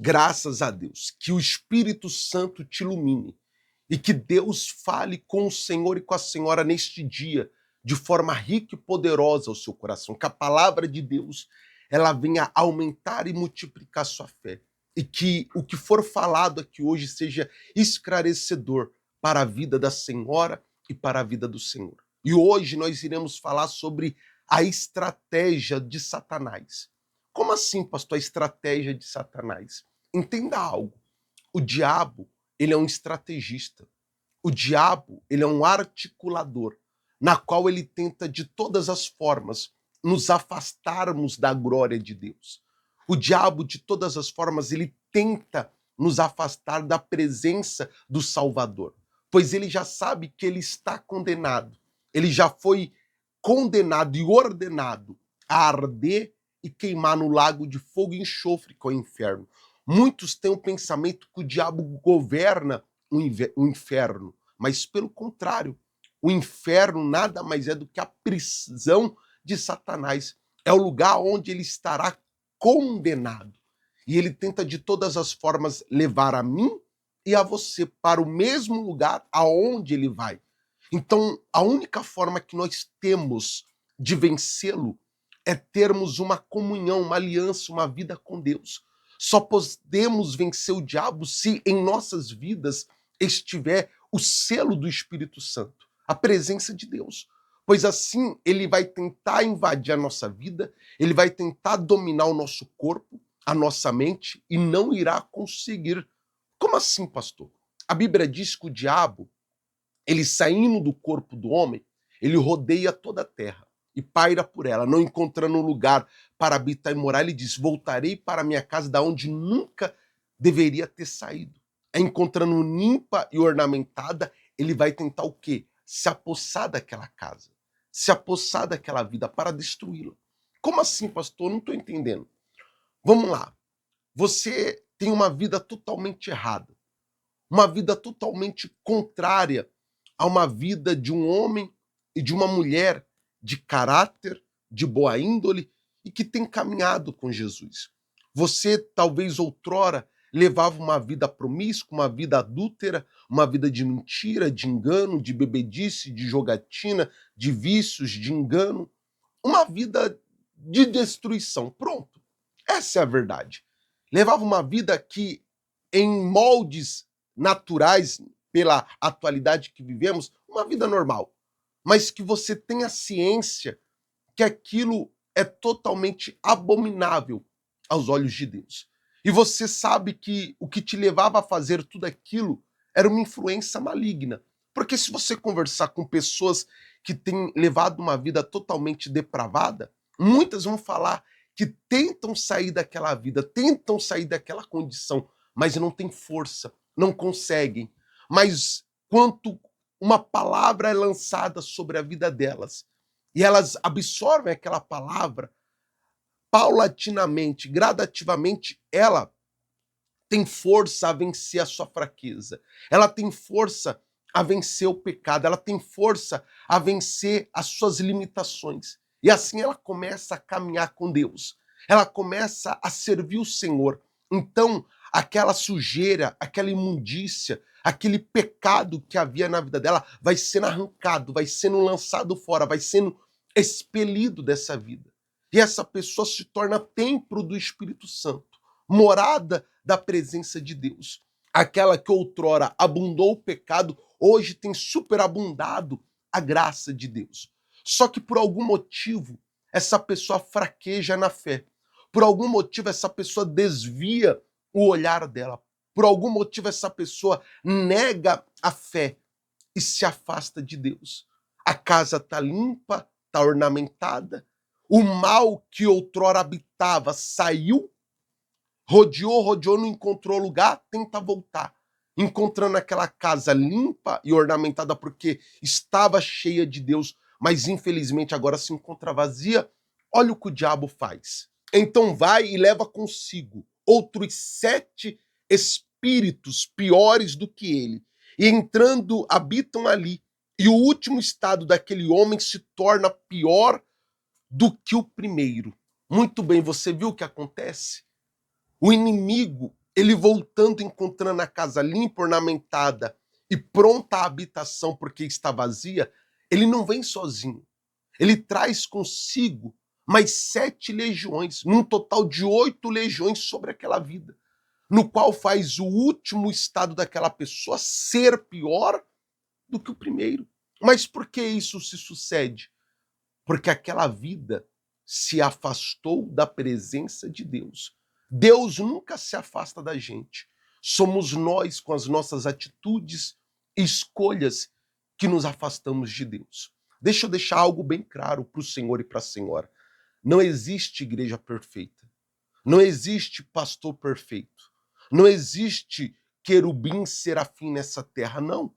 Graças a Deus. Que o Espírito Santo te ilumine e que Deus fale com o Senhor e com a Senhora neste dia de forma rica e poderosa ao seu coração. Que a palavra de Deus ela venha aumentar e multiplicar sua fé. E que o que for falado aqui hoje seja esclarecedor para a vida da Senhora e para a vida do Senhor. E hoje nós iremos falar sobre a estratégia de Satanás. Como assim, pastor, a estratégia de Satanás? Entenda algo. O diabo, ele é um estrategista. O diabo, ele é um articulador, na qual ele tenta de todas as formas nos afastarmos da glória de Deus. O diabo, de todas as formas, ele tenta nos afastar da presença do Salvador, pois ele já sabe que ele está condenado. Ele já foi condenado e ordenado a arder e queimar no lago de fogo e enxofre, que é o inferno. Muitos têm o pensamento que o diabo governa o inferno, mas pelo contrário, o inferno nada mais é do que a prisão de Satanás. É o lugar onde ele estará condenado. E ele tenta de todas as formas levar a mim e a você para o mesmo lugar aonde ele vai. Então, a única forma que nós temos de vencê-lo é termos uma comunhão, uma aliança, uma vida com Deus. Só podemos vencer o diabo se em nossas vidas estiver o selo do Espírito Santo, a presença de Deus. Pois assim ele vai tentar invadir a nossa vida, ele vai tentar dominar o nosso corpo, a nossa mente e não irá conseguir. Como assim, pastor? A Bíblia diz que o diabo, ele saindo do corpo do homem, ele rodeia toda a terra e paira por ela, não encontrando lugar para habitar e morar. Ele diz: voltarei para minha casa da onde nunca deveria ter saído. Encontrando limpa e ornamentada, ele vai tentar o quê? Se apossar daquela casa, se apossar daquela vida para destruí-la. Como assim, pastor? Não estou entendendo. Vamos lá. Você tem uma vida totalmente errada, uma vida totalmente contrária a uma vida de um homem e de uma mulher de caráter, de boa índole e que tem caminhado com Jesus. Você talvez outrora levava uma vida promíscua, uma vida adúltera, uma vida de mentira, de engano, de bebedice, de jogatina, de vícios, de engano, uma vida de destruição. Pronto. Essa é a verdade. Levava uma vida que, em moldes naturais, pela atualidade que vivemos, uma vida normal. Mas que você tenha ciência que aquilo é totalmente abominável aos olhos de Deus. E você sabe que o que te levava a fazer tudo aquilo era uma influência maligna. Porque se você conversar com pessoas que têm levado uma vida totalmente depravada, muitas vão falar que tentam sair daquela vida, tentam sair daquela condição, mas não têm força, não conseguem. Mas quanto uma palavra é lançada sobre a vida delas, e elas absorvem aquela palavra, paulatinamente, gradativamente, ela tem força a vencer a sua fraqueza. Ela tem força a vencer o pecado. Ela tem força a vencer as suas limitações. E assim ela começa a caminhar com Deus. Ela começa a servir o Senhor. Então, aquela sujeira, aquela imundícia, aquele pecado que havia na vida dela vai sendo arrancado, vai sendo lançado fora, vai sendo expelido dessa vida. E essa pessoa se torna templo do Espírito Santo, morada da presença de Deus. Aquela que outrora abundou o pecado, hoje tem superabundado a graça de Deus. Só que por algum motivo, essa pessoa fraqueja na fé. Por algum motivo, essa pessoa desvia o olhar dela. Por algum motivo, essa pessoa nega a fé e se afasta de Deus. A casa está limpa, está ornamentada. O mal que outrora habitava saiu, rodeou, não encontrou lugar, tenta voltar. Encontrando aquela casa limpa e ornamentada porque estava cheia de Deus, mas infelizmente agora se encontra vazia. Olha o que o diabo faz. Então vai e leva consigo outros 7 espíritos piores do que ele. E entrando, habitam ali. E o último estado daquele homem se torna pior do que o primeiro. Muito bem, você viu o que acontece? O inimigo, ele voltando, encontrando a casa limpa, ornamentada e pronta à habitação porque está vazia, ele não vem sozinho. Ele traz consigo mais 7 legiões, num total de 8 legiões sobre aquela vida, no qual faz o último estado daquela pessoa ser pior do que o primeiro. Mas por que isso se sucede? Porque aquela vida se afastou da presença de Deus. Deus nunca se afasta da gente. Somos nós, com as nossas atitudes e escolhas, que nos afastamos de Deus. Deixa eu deixar algo bem claro para o Senhor e para a Senhora. Não existe igreja perfeita. Não existe pastor perfeito. Não existe querubim serafim nessa terra, não.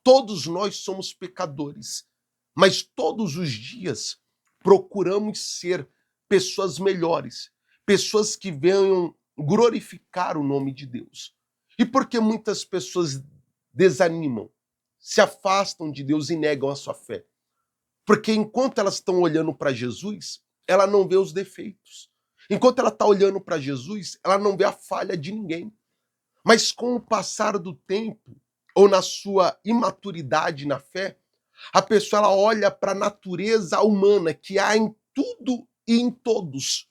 Todos nós somos pecadores, mas todos os dias procuramos ser pessoas melhores, pessoas que venham glorificar o nome de Deus. E por que muitas pessoas desanimam, se afastam de Deus e negam a sua fé? Porque enquanto elas estão olhando para Jesus, ela não vê os defeitos. Enquanto ela está olhando para Jesus, ela não vê a falha de ninguém. Mas com o passar do tempo, ou na sua imaturidade na fé, a pessoa ela olha para a natureza humana que há em tudo e em todos,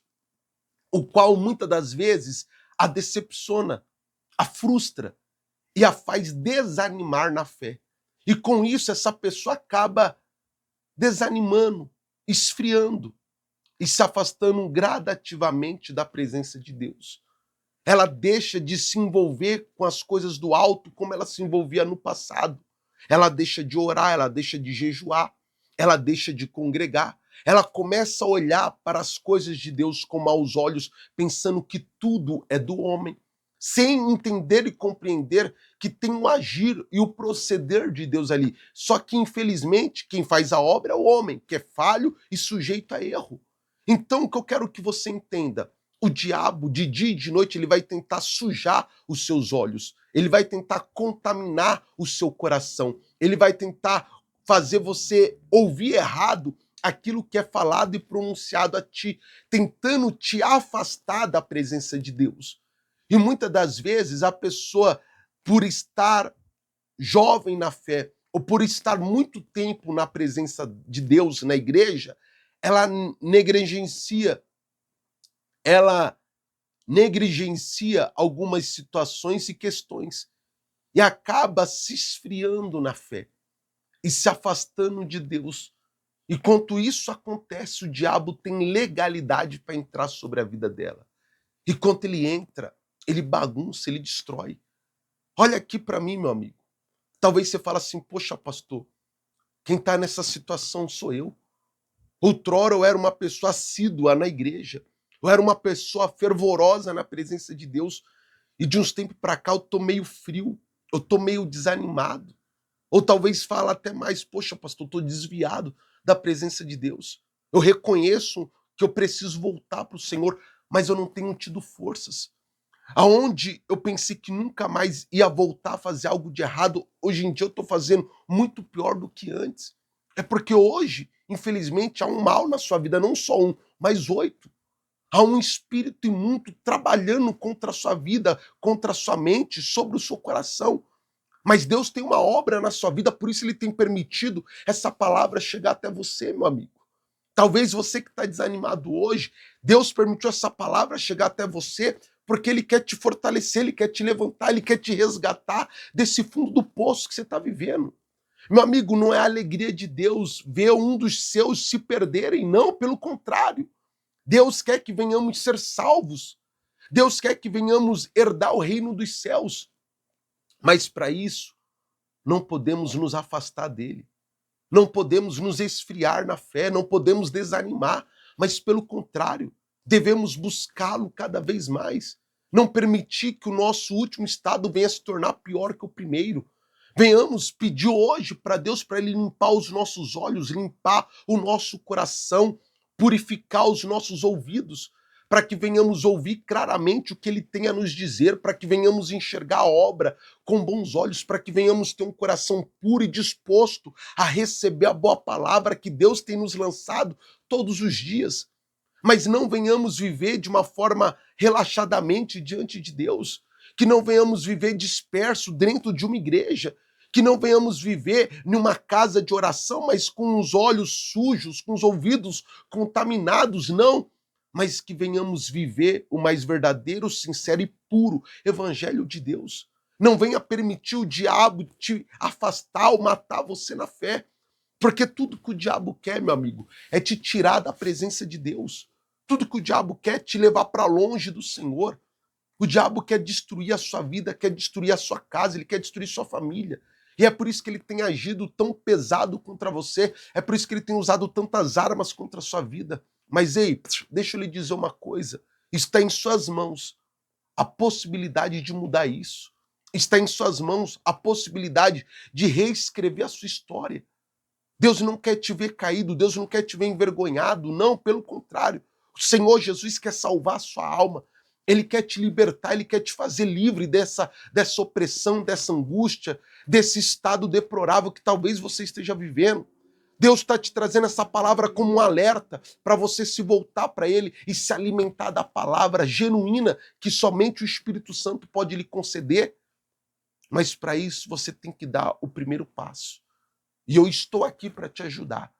o qual muitas das vezes a decepciona, a frustra e a faz desanimar na fé. E com isso essa pessoa acaba desanimando, esfriando e se afastando gradativamente da presença de Deus. Ela deixa de se envolver com as coisas do alto como ela se envolvia no passado. Ela deixa de orar, ela deixa de jejuar, ela deixa de congregar. Ela começa a olhar para as coisas de Deus com maus olhos, pensando que tudo é do homem, sem entender e compreender que tem o agir e o proceder de Deus ali. Só que, infelizmente, quem faz a obra é o homem, que é falho e sujeito a erro. Então, o que eu quero que você entenda, o diabo, de dia e de noite, ele vai tentar sujar os seus olhos, ele vai tentar contaminar o seu coração, ele vai tentar fazer você ouvir errado aquilo que é falado e pronunciado a ti, tentando te afastar da presença de Deus. E muitas das vezes a pessoa, por estar jovem na fé, ou por estar muito tempo na presença de Deus, na igreja, ela negligencia ela negligencia algumas situações e questões e acaba se esfriando na fé e se afastando de Deus. Enquanto isso acontece, o diabo tem legalidade para entrar sobre a vida dela. E quando ele entra, ele bagunça, ele destrói. Olha aqui para mim, meu amigo. Talvez você fale assim, poxa, pastor, quem está nessa situação sou eu. Outrora eu era uma pessoa assídua na igreja. Eu era uma pessoa fervorosa na presença de Deus. E de uns tempos para cá eu tô meio frio. Eu tô meio desanimado. Ou talvez fala até mais, poxa, pastor, eu tô desviado da presença de Deus. Eu reconheço que eu preciso voltar para o Senhor, mas eu não tenho tido forças. Aonde eu pensei que nunca mais ia voltar a fazer algo de errado, hoje em dia eu estou fazendo muito pior do que antes. É porque hoje, infelizmente, há um mal na sua vida, não só um, mas 8. Há um espírito imundo trabalhando contra a sua vida, contra a sua mente, sobre o seu coração. Mas Deus tem uma obra na sua vida, por isso Ele tem permitido essa palavra chegar até você, meu amigo. Talvez você que está desanimado hoje, Deus permitiu essa palavra chegar até você porque Ele quer te fortalecer, Ele quer te levantar, Ele quer te resgatar desse fundo do poço que você está vivendo. Meu amigo, não é a alegria de Deus ver um dos seus se perderem, não, pelo contrário. Deus quer que venhamos ser salvos. Deus quer que venhamos herdar o reino dos céus. Mas para isso, não podemos nos afastar dele. Não podemos nos esfriar na fé, não podemos desanimar, mas pelo contrário, devemos buscá-lo cada vez mais. Não permitir que o nosso último estado venha se tornar pior que o primeiro. Venhamos pedir hoje para Deus, para Ele limpar os nossos olhos, limpar o nosso coração, purificar os nossos ouvidos, para que venhamos ouvir claramente o que Ele tem a nos dizer, para que venhamos enxergar a obra com bons olhos, para que venhamos ter um coração puro e disposto a receber a boa palavra que Deus tem nos lançado todos os dias. Mas não venhamos viver de uma forma relaxadamente diante de Deus. que não venhamos viver disperso dentro de uma igreja, que não venhamos viver numa casa de oração, mas com os olhos sujos, com os ouvidos contaminados, não, mas que venhamos viver o mais verdadeiro, sincero e puro evangelho de Deus. Não venha permitir o diabo te afastar ou matar você na fé, porque tudo que o diabo quer, meu amigo, é te tirar da presença de Deus. Tudo que o diabo quer é te levar para longe do Senhor. O diabo quer destruir a sua vida, quer destruir a sua casa, ele quer destruir sua família. E é por isso que ele tem agido tão pesado contra você, é por isso que ele tem usado tantas armas contra a sua vida. Mas ei, deixa eu lhe dizer uma coisa, está em suas mãos a possibilidade de mudar isso. Está em suas mãos a possibilidade de reescrever a sua história. Deus não quer te ver caído, Deus não quer te ver envergonhado, não, pelo contrário. O Senhor Jesus quer salvar a sua alma. Ele quer te libertar, ele quer te fazer livre dessa opressão, dessa angústia, desse estado deplorável que talvez você esteja vivendo. Deus está te trazendo essa palavra como um alerta para você se voltar para Ele e se alimentar da palavra genuína que somente o Espírito Santo pode lhe conceder. Mas para isso você tem que dar o primeiro passo. E eu estou aqui para te ajudar.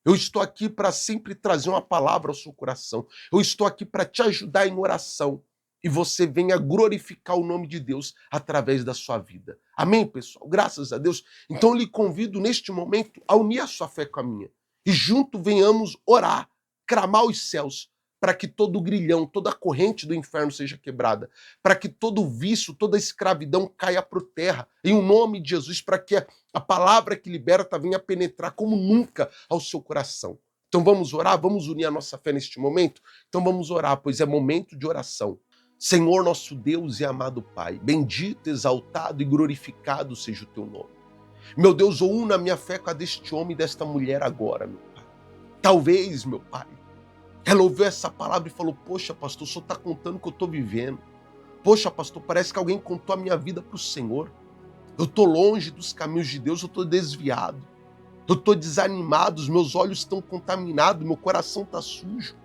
Eu estou aqui para sempre trazer uma palavra ao seu coração. Eu estou aqui para te ajudar em oração. E você venha glorificar o nome de Deus através da sua vida. Amém, pessoal? Graças a Deus. Então eu lhe convido neste momento a unir a sua fé com a minha. E junto venhamos orar, clamar os céus, para que todo grilhão, toda corrente do inferno seja quebrada, para que todo vício, toda escravidão caia por terra, em o nome de Jesus, para que a palavra que liberta venha penetrar como nunca ao seu coração. Então vamos orar, vamos unir a nossa fé neste momento? Então vamos orar, pois é momento de oração. Senhor, nosso Deus e amado Pai, bendito, exaltado e glorificado seja o teu nome. Meu Deus, eu uno a minha fé com a deste homem e desta mulher agora, meu Pai. Talvez, meu Pai, ela ouviu essa palavra e falou, poxa, pastor, o senhor está contando o que eu estou vivendo. Poxa, pastor, parece que alguém contou a minha vida para o Senhor. Eu estou longe dos caminhos de Deus, eu estou desviado. Eu estou desanimado, os meus olhos estão contaminados, meu coração está sujo.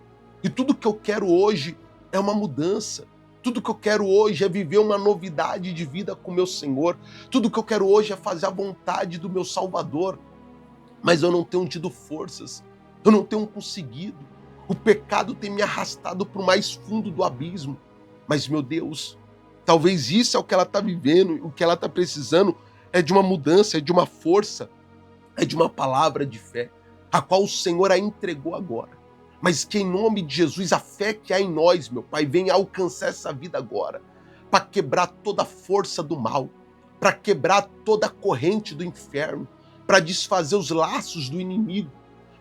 E tudo que eu quero hoje é uma mudança. Tudo que eu quero hoje é viver uma novidade de vida com o meu Senhor. Tudo que eu quero hoje é fazer a vontade do meu Salvador. Mas eu não tenho tido forças. Eu não tenho conseguido. O pecado tem me arrastado para o mais fundo do abismo. Mas, meu Deus, talvez isso é o que ela está vivendo. O que ela está precisando é de uma mudança, é de uma força, é de uma palavra de fé, a qual o Senhor a entregou agora. Mas que em nome de Jesus, a fé que há em nós, meu Pai, venha alcançar essa vida agora, para quebrar toda a força do mal, para quebrar toda a corrente do inferno, para desfazer os laços do inimigo,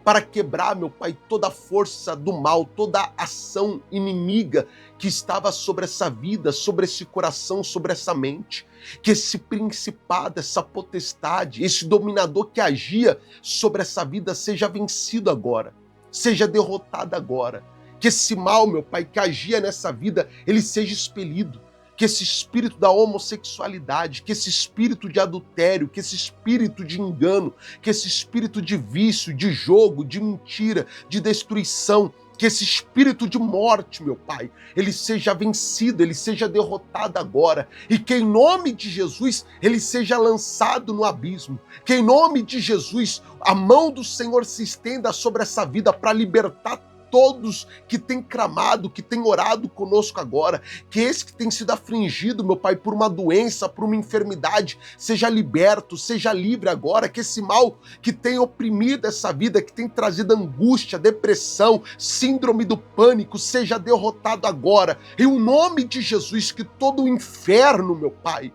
para quebrar, meu Pai, toda a força do mal, toda a ação inimiga que estava sobre essa vida, sobre esse coração, sobre essa mente. Que esse principado, essa potestade, esse dominador que agia sobre essa vida seja vencido agora. Seja derrotado agora. Que esse mal, meu Pai, que agia nessa vida, ele seja expelido. Que esse espírito da homossexualidade, que esse espírito de adultério, que esse espírito de engano, que esse espírito de vício, de jogo, de mentira, de destruição, que esse espírito de morte, meu Pai, ele seja vencido, ele seja derrotado agora. E que em nome de Jesus, ele seja lançado no abismo. Que em nome de Jesus, a mão do Senhor se estenda sobre essa vida para libertar todos que têm clamado, que têm orado conosco agora, que esse que tem sido afligido, meu Pai, por uma doença, por uma enfermidade, seja liberto, seja livre agora, que esse mal que tem oprimido essa vida, que tem trazido angústia, depressão, síndrome do pânico, seja derrotado agora, em o nome de Jesus, que todo o inferno, meu Pai,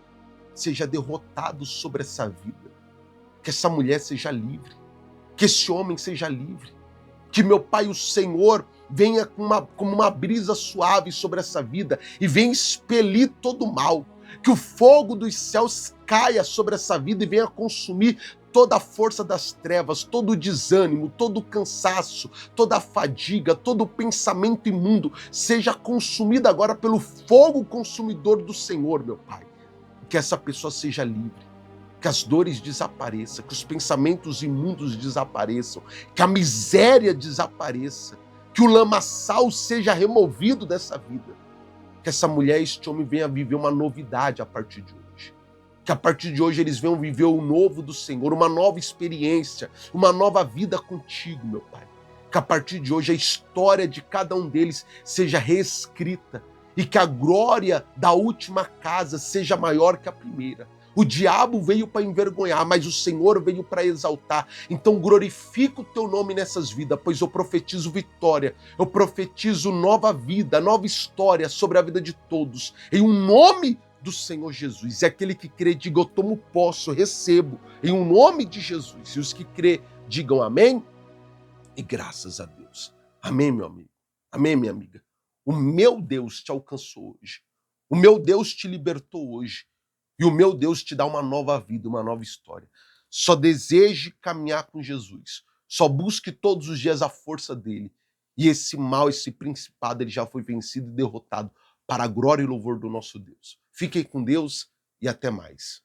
seja derrotado sobre essa vida, que essa mulher seja livre, que esse homem seja livre, que, meu Pai, o Senhor venha como uma brisa suave sobre essa vida e venha expelir todo o mal. Que o fogo dos céus caia sobre essa vida e venha consumir toda a força das trevas, todo o desânimo, todo o cansaço, toda a fadiga, todo o pensamento imundo seja consumido agora pelo fogo consumidor do Senhor, meu Pai. Que essa pessoa seja livre. Que as dores desapareçam, que os pensamentos imundos desapareçam, que a miséria desapareça, que o lamaçal seja removido dessa vida. que essa mulher e este homem venham a viver uma novidade a partir de hoje. Que a partir de hoje eles venham viver o novo do Senhor, uma nova experiência, uma nova vida contigo, meu Pai. Que a partir de hoje a história de cada um deles seja reescrita e que a glória da última casa seja maior que a primeira. O diabo veio para envergonhar, mas o Senhor veio para exaltar. Então glorifica o teu nome nessas vidas, pois eu profetizo vitória, eu profetizo nova vida, nova história sobre a vida de todos. Em um nome do Senhor Jesus. E aquele que crê, diga, eu tomo posse, eu recebo, em um nome de Jesus. E os que crê, digam amém e graças a Deus. Amém, meu amigo. Amém, minha amiga. O meu Deus te alcançou hoje. O meu Deus te libertou hoje. E o meu Deus te dá uma nova vida, uma nova história. Só deseje caminhar com Jesus. Só busque todos os dias a força dele. E esse mal, esse principado, ele já foi vencido e derrotado para a glória e louvor do nosso Deus. Fiquem com Deus e até mais.